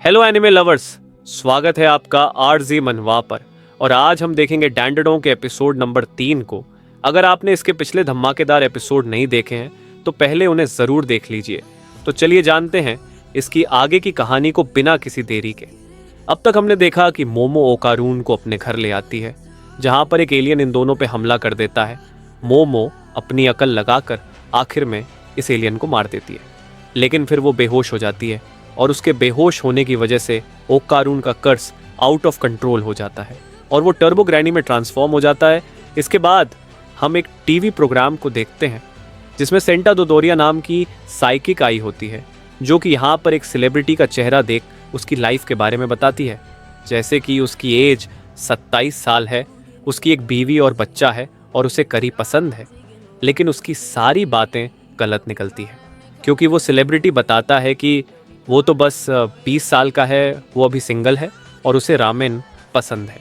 Hello anime lovers, स्वागत है आपका आरजी मनवा पर। और आज हम देखेंगे डैंडडों के एपिसोड नंबर 3 को। अगर आपने इसके पिछले धमाकेदार एपिसोड नहीं देखे हैं तो पहले उन्हें ज़रूर देख लीजिए। तो चलिए जानते हैं इसकी आगे की कहानी को बिना किसी देरी के। अब तक हमने देखा कि मोमो ओकारून को अपने घर ले आती है, जहाँ पर एक एलियन इन दोनों पर हमला कर देता है। मोमो अपनी अकल लगाकर आखिर में इस एलियन को मार देती है, लेकिन फिर वो बेहोश हो जाती है और उसके बेहोश होने की वजह से ओकारून का कर्स आउट ऑफ कंट्रोल हो जाता है और वो टर्बो ग्रैनी में ट्रांसफॉर्म हो जाता है। इसके बाद हम एक टीवी प्रोग्राम को देखते हैं जिसमें सेंटा दोदोरिया नाम की साइकिक आई होती है, जो कि यहाँ पर एक सेलिब्रिटी का चेहरा देख उसकी लाइफ के बारे में बताती है। जैसे कि उसकी एज 27 साल है, उसकी एक बीवी और बच्चा है और उसे करी पसंद है। लेकिन उसकी सारी बातें गलत निकलती है, क्योंकि वो सेलिब्रिटी बताता है कि वो तो बस 20 साल का है, वो अभी सिंगल है और उसे रामेन पसंद है।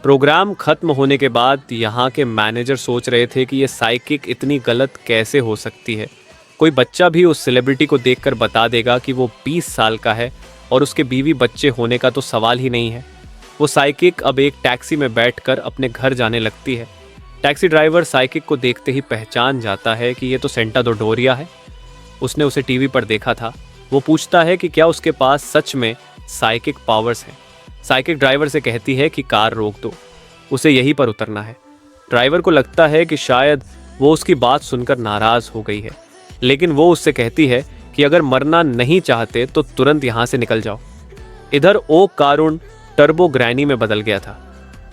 प्रोग्राम खत्म होने के बाद यहाँ के मैनेजर सोच रहे थे कि ये साइकिक इतनी गलत कैसे हो सकती है। कोई बच्चा भी उस सेलिब्रिटी को देखकर बता देगा कि वो 20 साल का है और उसके बीवी बच्चे होने का तो सवाल ही नहीं है। वो साइकिक अब एक टैक्सी में बैठकर अपने घर जाने लगती है। टैक्सी ड्राइवर साइकिक को देखते ही पहचान जाता है कि ये तो सेंटा दोडोरिया है। उसने उसे टीवी पर देखा था। वो पूछता है कि क्या उसके पास सच में साइकिक पावर्स हैं। साइकिक ड्राइवर से कहती है कि कार रोक दो, उसे यहीं पर उतरना है। ड्राइवर को लगता है कि शायद वो उसकी बात सुनकर नाराज़ हो गई है, लेकिन वो उससे कहती है कि अगर मरना नहीं चाहते तो तुरंत यहाँ से निकल जाओ। इधर ओकारून टर्बो ग्रैनी में बदल गया था।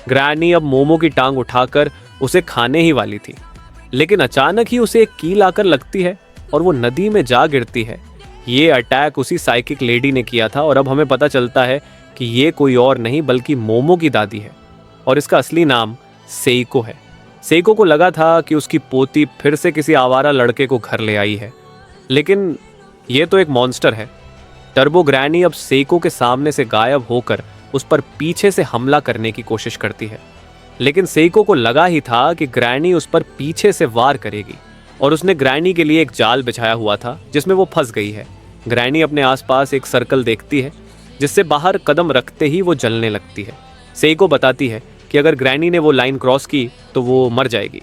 ग्रैनी अब मोमो की टांग उठाकर उसे खाने ही वाली थी, लेकिन अचानक ही उसे एक कील आकर लगती है और वो नदी में जा गिरती है। ये अटैक उसी साइकिक लेडी ने किया था और अब हमें पता चलता है कि ये कोई और नहीं बल्कि मोमो की दादी है और इसका असली नाम सेइको है। सेइको को लगा था कि उसकी पोती फिर से किसी आवारा लड़के को घर ले आई है, लेकिन ये तो एक मॉन्स्टर है। टर्बो ग्रैनी अब सेइको के सामने से गायब होकर उस पर पीछे से हमला करने की कोशिश करती है, लेकिन सेइको को लगा ही था कि ग्रैनी उस पर पीछे से वार करेगी और उसने ग्रैनी के लिए एक जाल बिछाया हुआ था जिसमें वो फंस गई है। ग्रैनी अपने आसपास एक सर्कल देखती है जिससे बाहर कदम रखते ही वो जलने लगती है। सेइको बताती है कि अगर ग्रैनी ने वो लाइन क्रॉस की तो वो मर जाएगी,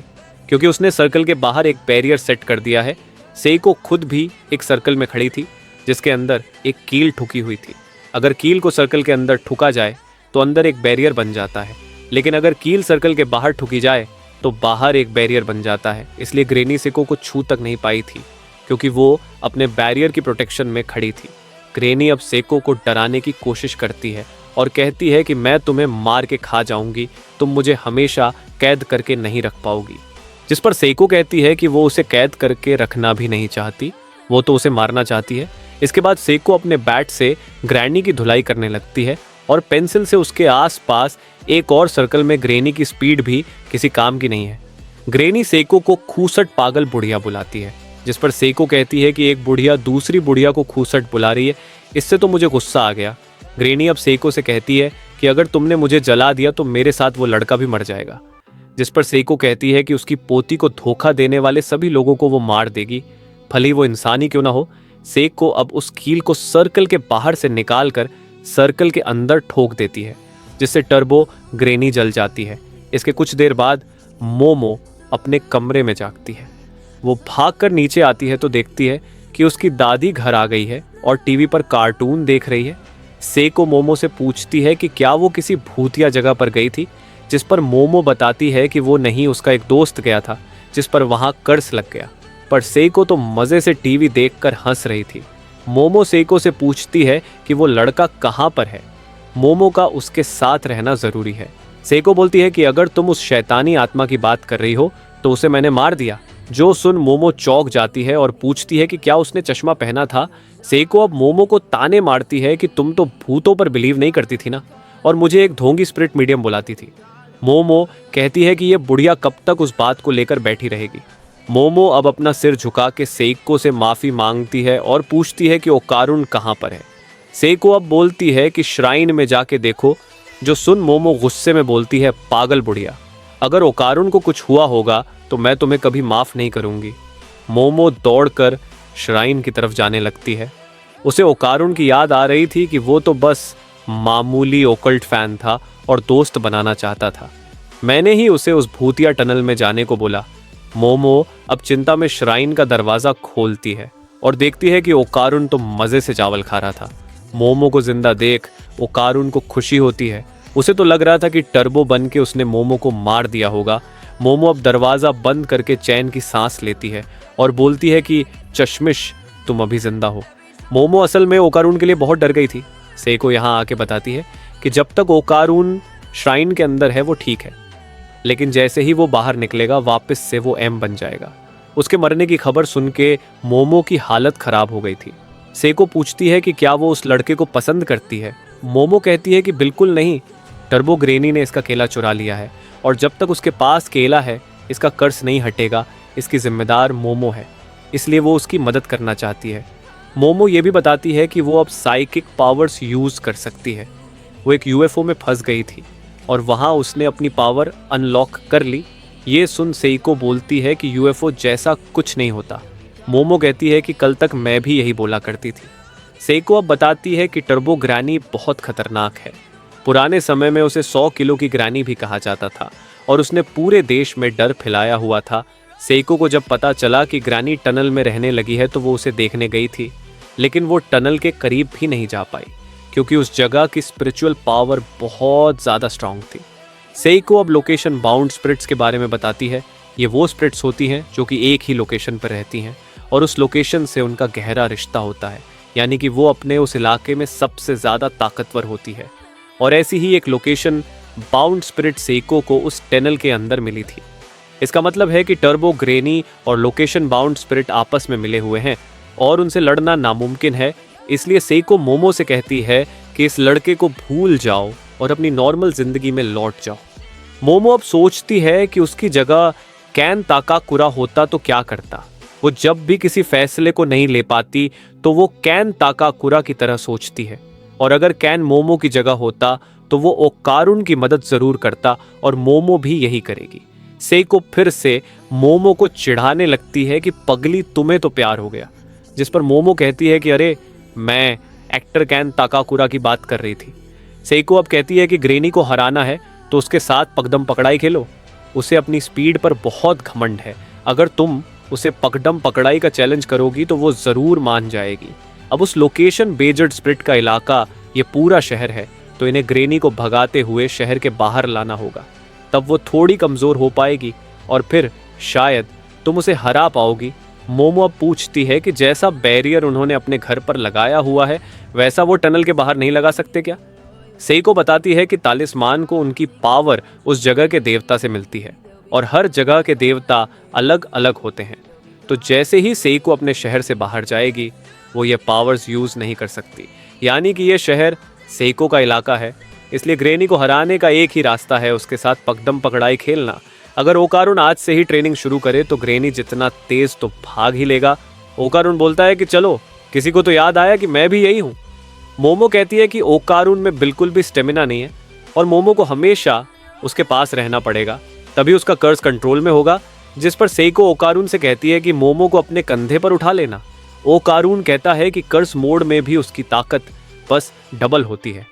क्योंकि उसने सर्कल के बाहर एक बैरियर सेट कर दिया है। सेइको खुद भी एक सर्कल में खड़ी थी जिसके अंदर एक कील ठुकी हुई थी। अगर कील को सर्कल के अंदर ठुका जाए तो अंदर एक बैरियर बन जाता है, लेकिन अगर कील सर्कल के बाहर ठुकी जाए तो बाहर एक बैरियर बन जाता है। इसलिए ग्रैनी सेइको को छू तक नहीं पाई थी, क्योंकि वो अपने बैरियर की प्रोटेक्शन में खड़ी थी। ग्रैनी अब सेइको को डराने की कोशिश करती है और कहती है कि मैं तुम्हें मार के खा जाऊंगी, तुम मुझे हमेशा कैद करके नहीं रख पाओगी। जिस पर सेइको कहती है कि वो उसे कैद करके रखना भी नहीं चाहती, वो तो उसे मारना चाहती है। इसके बाद सेइको अपने बैट से ग्रैनी की धुलाई करने लगती है और पेंसिल से उसके आसपास एक और सर्कल में। ग्रैनी की स्पीड भी किसी काम की नहीं है। ग्रैनी सेइको को खूसट पागल बुढ़िया बुलाती है, जिस पर सेइको कहती है कि एक बुढ़िया दूसरी बुढ़िया को खूसट बुला रही है, इससे तो मुझे गुस्सा आ गया। ग्रैनी अब सेइको से कहती है कि अगर तुमने मुझे जला दिया तो मेरे साथ वो लड़का भी मर जाएगा। जिस पर सेइको कहती है कि उसकी पोती को धोखा देने वाले सभी लोगों को वो मार देगी, भले ही वो इंसान ही क्यों ना हो। सेइको अब उस कील को सर्कल के बाहर से निकाल कर सर्कल के अंदर ठोक देती है, जिससे टर्बो ग्रैनी जल जाती है। इसके कुछ देर बाद मोमो अपने कमरे में जागती है। वो भागकर नीचे आती है तो देखती है कि उसकी दादी घर आ गई है और टीवी पर कार्टून देख रही है। सेइको मोमो से पूछती है कि क्या वो किसी भूतिया जगह पर गई थी, जिस पर मोमो बताती है कि वो नहीं, उसका एक दोस्त गया था जिस पर वहाँ कर्स लग गया। पर सेइको तो मज़े से टीवी देखकर हंस रही थी। मोमो सेइको से पूछती है कि वो लड़का कहाँ पर है। मोमो का उसके साथ रहना ज़रूरी है। सेइको बोलती है कि अगर तुम उस शैतानी आत्मा की बात कर रही हो तो उसे मैंने मार दिया। जो सुन मोमो चौंक जाती है और पूछती है कि क्या उसने चश्मा पहना था। सेइको अब मोमो को ताने मारती है कि तुम तो भूतों पर बिलीव नहीं करती थी ना, और मुझे एक ढोंगी स्पिरिट मीडियम बुलाती थी। मोमो कहती है कि ये बुढ़िया कब तक उस बात को लेकर बैठी रहेगी। मोमो अब अपना सिर झुका के सेइको से माफ़ी मांगती है और पूछती है कि ओकारून कहाँ पर है। सेइको अब बोलती है कि श्राइन में जाके देखो। जो सुन मोमो गुस्से में बोलती है, पागल बुढ़िया, अगर ओकारून को कुछ हुआ होगा तो मैं तुम्हें कभी माफ़ नहीं करूँगी। मोमो दौड़कर श्राइन की तरफ जाने लगती है। उसे ओकारुन की याद आ रही थी कि वो तो बस मामूली ओकल्ट फैन था और दोस्त बनाना चाहता था। मैंने ही उसे उस भूतिया टनल में जाने को बोला। मोमो अब चिंता में श्राइन का दरवाजा खोलती है और देखती है कि ओकारुन तो मजे से चावल खा रहा था। मोमो को जिंदा देख ओकारुन को खुशी होती है। उसे तो लग रहा था कि टर्बो बन के उसने मोमो को मार दिया होगा। मोमो अब दरवाजा बंद करके चैन की सांस लेती है और बोलती है कि चश्मिश, तुम अभी जिंदा हो। मोमो असल में ओकारुन के लिए बहुत डर गई थी। सेको यहाँ आके बताती है कि जब तक ओकारुन श्राइन के अंदर है वो ठीक है, लेकिन जैसे ही वो बाहर निकलेगा वापस से वो एम बन जाएगा। उसके मरने की खबर सुन के मोमो की हालत खराब हो गई थी। सेको पूछती है कि क्या वो उस लड़के को पसंद करती है। मोमो कहती है कि बिल्कुल नहीं, टर्बो ग्रेनी ने इसका केला चुरा लिया है और जब तक उसके पास केला है इसका कर्ज नहीं हटेगा। इसकी जिम्मेदार मोमो है, इसलिए वो उसकी मदद करना चाहती है। मोमो ये भी बताती है कि वो अब साइकिक पावर्स यूज़ कर सकती है। वो एक यूएफओ में फंस गई थी और वहाँ उसने अपनी पावर अनलॉक कर ली। ये सुन सेइको बोलती है कि यूएफओ जैसा कुछ नहीं होता। मोमो कहती है कि कल तक मैं भी यही बोला करती थी। सेइको अब बताती है कि टर्बो ग्रैनी बहुत खतरनाक है। पुराने समय में उसे 100 किलो की ग्रैनी भी कहा जाता था और उसने पूरे देश में डर फैलाया हुआ था। सेइको को जब पता चला कि ग्रैनी टनल में रहने लगी है तो वो उसे देखने गई थी, लेकिन वो टनल के करीब भी नहीं जा पाई क्योंकि उस जगह की स्पिरिचुअल पावर बहुत ज़्यादा स्ट्रांग थी। सेइको अब लोकेशन बाउंड स्पिरिट्स के बारे में बताती है। ये वो स्पिरिट्स होती हैं जो कि एक ही लोकेशन पर रहती हैं और उस लोकेशन से उनका गहरा रिश्ता होता है, यानी कि वो अपने उस इलाके में सबसे ज़्यादा ताकतवर होती है। और ऐसी ही एक लोकेशन बाउंड स्पिरिट सेइको को उस टनल के अंदर मिली थी। इसका मतलब है कि टर्बो ग्रेनी और लोकेशन बाउंड स्पिरिट आपस में मिले हुए हैं और उनसे लड़ना नामुमकिन है। इसलिए सेइको मोमो से कहती है कि इस लड़के को भूल जाओ और अपनी नॉर्मल जिंदगी में लौट जाओ। मोमो अब सोचती है कि उसकी जगह कैन ताकाकुरा होता तो क्या करता। वो जब भी किसी फैसले को नहीं ले पाती तो वो कैन ताकाकुरा की तरह सोचती है, और अगर कैन मोमो की जगह होता तो वो ओकारुन की मदद जरूर करता और मोमो भी यही करेगी। सेइको फिर से मोमो को चिढ़ाने लगती है कि पगली, तुम्हें तो प्यार हो गया, जिस पर मोमो कहती है कि अरे मैं एक्टर कैन ताकाकुरा की बात कर रही थी। सेइको अब कहती है कि ग्रेनी को हराना है तो उसके साथ पकड़म पकड़ाई खेलो। उसे अपनी स्पीड पर बहुत घमंड है। अगर तुम उसे पकड़म पकड़ाई का चैलेंज करोगी तो वो ज़रूर मान जाएगी। अब उस लोकेशन बेजड स्प्रिट का इलाका ये पूरा शहर है, तो इन्हें ग्रेनी को भगाते हुए शहर के बाहर लाना होगा। तब वो थोड़ी कमज़ोर हो पाएगी और फिर शायद तुम उसे हरा पाओगी। मोमो अब पूछती है कि जैसा बैरियर उन्होंने अपने घर पर लगाया हुआ है वैसा वो टनल के बाहर नहीं लगा सकते क्या? सेइको बताती है कि तालिस्मान को उनकी पावर उस जगह के देवता से मिलती है और हर जगह के देवता अलग अलग होते हैं। तो जैसे ही सेइको अपने शहर से बाहर जाएगी वो ये पावर्स यूज़ नहीं कर सकती, यानी कि ये शहर सेइको का इलाका है। इसलिए ग्रेनी को हराने का एक ही रास्ता है, उसके साथ पकड़म पकड़ाई खेलना। अगर ओकारुन आज से ही ट्रेनिंग शुरू करे तो ग्रेनी जितना तेज तो भाग ही लेगा। ओकारुन बोलता है कि चलो, किसी को तो याद आया कि मैं भी यही हूँ। मोमो कहती है कि ओकारुन में बिल्कुल भी स्टेमिना नहीं है और मोमो को हमेशा उसके पास रहना पड़ेगा, तभी उसका कर्ज कंट्रोल में होगा। जिस पर सेइको ओकारुन से कहती है कि मोमो को अपने कंधे पर उठा लेना। ओकारुन कहता है कि कर्ज मोड में भी उसकी ताकत बस डबल होती है।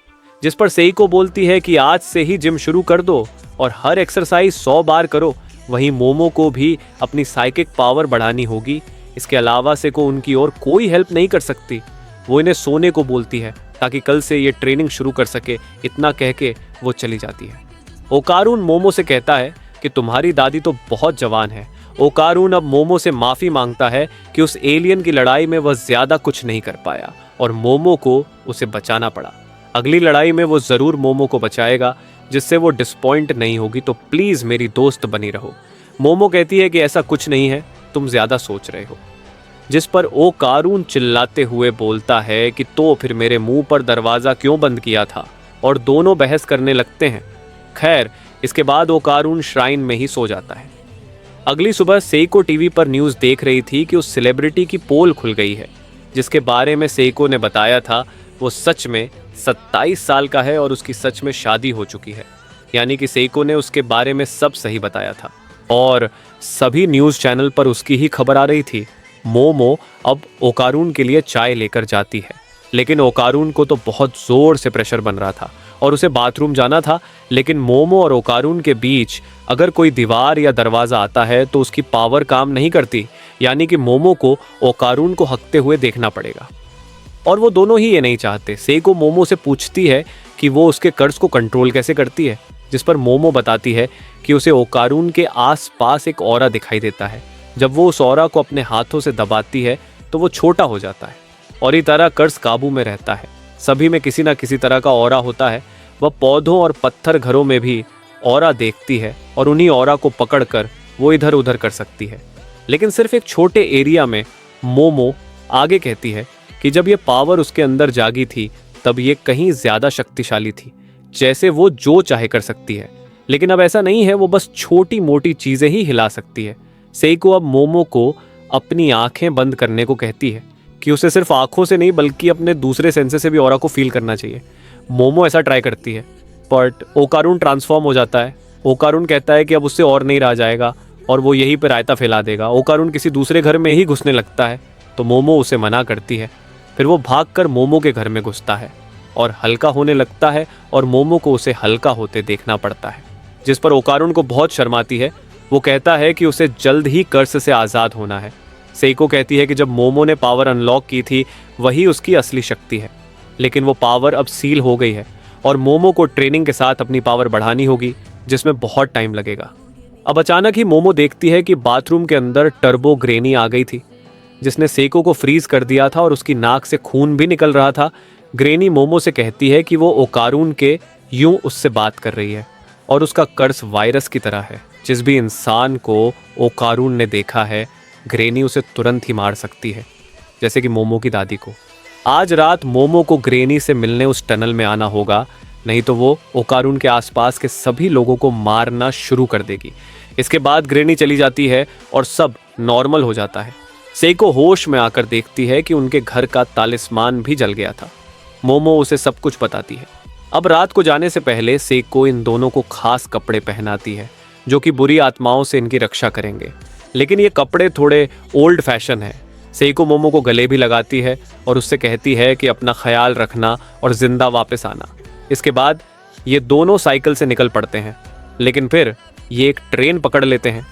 जिस पर सेइको बोलती है कि आज से ही जिम शुरू कर दो और हर एक्सरसाइज 100 बार करो। वहीं मोमो को भी अपनी साइकिक पावर बढ़ानी होगी। इसके अलावा सेइको उनकी और कोई हेल्प नहीं कर सकती। वो इन्हें सोने को बोलती है ताकि कल से ये ट्रेनिंग शुरू कर सके। इतना कह के वो चली जाती है। ओकारुन मोमो से कहता है कि तुम्हारी दादी तो बहुत जवान है। ओकारुन अब मोमो से माफ़ी मांगता है कि उस एलियन की लड़ाई में वह ज़्यादा कुछ नहीं कर पाया और मोमो को उसे बचाना पड़ा। अगली लड़ाई में वो ज़रूर मोमो को बचाएगा, जिससे वो डिसपॉइंट नहीं होगी। तो प्लीज़ मेरी दोस्त बनी रहो। मोमो कहती है कि ऐसा कुछ नहीं है, तुम ज़्यादा सोच रहे हो। जिस पर ओकारुन चिल्लाते हुए बोलता है कि तो फिर मेरे मुंह पर दरवाज़ा क्यों बंद किया था, और दोनों बहस करने लगते हैं। खैर, इसके बाद ओकारुन श्राइन में ही सो जाता है। अगली सुबह सेइको टीवी पर न्यूज़ देख रही थी कि उस सेलिब्रिटी की पोल खुल गई है, जिसके बारे में सेइको ने बताया था। वो सच में 27 साल का है और उसकी सच में शादी हो चुकी है, यानी कि सेइको ने उसके बारे में सब सही बताया था और सभी न्यूज़ चैनल पर उसकी ही खबर आ रही थी। मोमो अब ओकारून के लिए चाय लेकर जाती है। लेकिन ओकारून को तो बहुत ज़ोर से प्रेशर बन रहा था और उसे बाथरूम जाना था। लेकिन मोमो और ओकारून के बीच अगर कोई दीवार या दरवाज़ा आता है तो उसकी पावर काम नहीं करती, यानी कि मोमो को ओकारून को हकते हुए देखना पड़ेगा। और वो दोनों ही ये नहीं चाहते। सेइको मोमो से पूछती है कि वो उसके कर्ज को कंट्रोल कैसे करती है, जिस पर मोमो बताती है कि उसे ओकारून के आसपास एक ऑरा दिखाई देता है। जब वो उस ऑरा को अपने हाथों से दबाती है तो वो छोटा हो जाता है और इस तरह कर्ज काबू में रहता है। सभी में किसी न किसी तरह का ऑरा होता है। वह पौधों और पत्थर घरों में भी ऑरा देखती है और उन्हीं ऑरा को पकड़कर वो इधर उधर कर सकती है। लेकिन सिर्फ एक छोटे एरिया में। मोमो आगे कहती है कि जब ये पावर उसके अंदर जागी थी तब ये कहीं ज़्यादा शक्तिशाली थी, जैसे वो जो चाहे कर सकती है। लेकिन अब ऐसा नहीं है, वो बस छोटी मोटी चीज़ें ही हिला सकती है। सेइको अब मोमो को अपनी आंखें बंद करने को कहती है कि उसे सिर्फ आंखों से नहीं बल्कि अपने दूसरे सेंसेस से भी ऑरा को फील करना चाहिए। मोमो ऐसा ट्राई करती है, बट ओकारून ट्रांसफॉर्म हो जाता है। ओकारून कहता है कि अब उससे और नहीं रहा जाएगा और वो यहीं पर रायता फैला देगा। ओकारून किसी दूसरे घर में ही घुसने लगता है तो मोमो उसे मना करती है। फिर वो भागकर मोमो के घर में घुसता है और हल्का होने लगता है और मोमो को उसे हल्का होते देखना पड़ता है, जिस पर ओकारून को बहुत शर्माती है। वो कहता है कि उसे जल्द ही कर्ज से आज़ाद होना है। सेइको कहती है कि जब मोमो ने पावर अनलॉक की थी वही उसकी असली शक्ति है, लेकिन वो पावर अब सील हो गई है और मोमो को ट्रेनिंग के साथ अपनी पावर बढ़ानी होगी, जिसमें बहुत टाइम लगेगा। अब अचानक ही मोमो देखती है कि बाथरूम के अंदर टर्बो ग्रेनी आ गई थी, जिसने सेइको को फ्रीज कर दिया था और उसकी नाक से खून भी निकल रहा था। ग्रेनी मोमो से कहती है कि वो ओकारून के यूं उससे बात कर रही है और उसका कर्ज वायरस की तरह है। जिस भी इंसान को ओकारून ने देखा है, ग्रेनी उसे तुरंत ही मार सकती है, जैसे कि मोमो की दादी को। आज रात मोमो को ग्रेनी से मिलने उस टनल में आना होगा, नहीं तो वो ओकारून के आसपास के सभी लोगों को मारना शुरू कर देगी। इसके बाद ग्रेनी चली जाती है और सब नॉर्मल हो जाता है। सेइको होश में आकर देखती है कि उनके घर का तालिस्मान भी जल गया था। मोमो उसे सब कुछ बताती है। अब रात को जाने से पहले सेइको इन दोनों को खास कपड़े पहनाती है जो कि बुरी आत्माओं से इनकी रक्षा करेंगे। लेकिन ये कपड़े थोड़े ओल्ड फैशन है। सेइको मोमो को गले भी लगाती है और उससे कहती है कि अपना ख्याल रखना और जिंदा वापस आना। इसके बाद ये दोनों साइकिल से निकल पड़ते हैं, लेकिन फिर ये एक ट्रेन पकड़ लेते हैं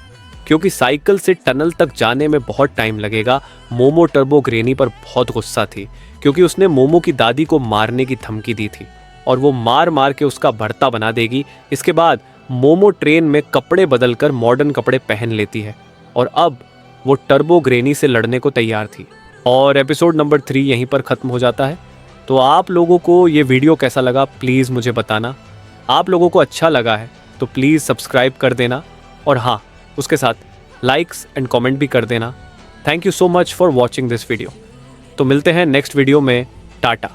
क्योंकि साइकिल से टनल तक जाने में बहुत टाइम लगेगा। मोमो टर्बो ग्रेनी पर बहुत गुस्सा थी क्योंकि उसने मोमो की दादी को मारने की धमकी दी थी और वो मार मार के उसका भर्ता बना देगी। इसके बाद मोमो ट्रेन में कपड़े बदलकर मॉडर्न कपड़े पहन लेती है और अब वो टर्बो ग्रेनी से लड़ने को तैयार थी। और एपिसोड नंबर 3 यहीं पर ख़त्म हो जाता है। तो आप लोगों को ये वीडियो कैसा लगा प्लीज़ मुझे बताना। आप लोगों को अच्छा लगा है तो प्लीज़ सब्सक्राइब कर देना और हाँ, उसके साथ लाइक्स एंड कमेंट भी कर देना। Thank you so much for watching this video. तो मिलते हैं नेक्स्ट वीडियो में। टाटा।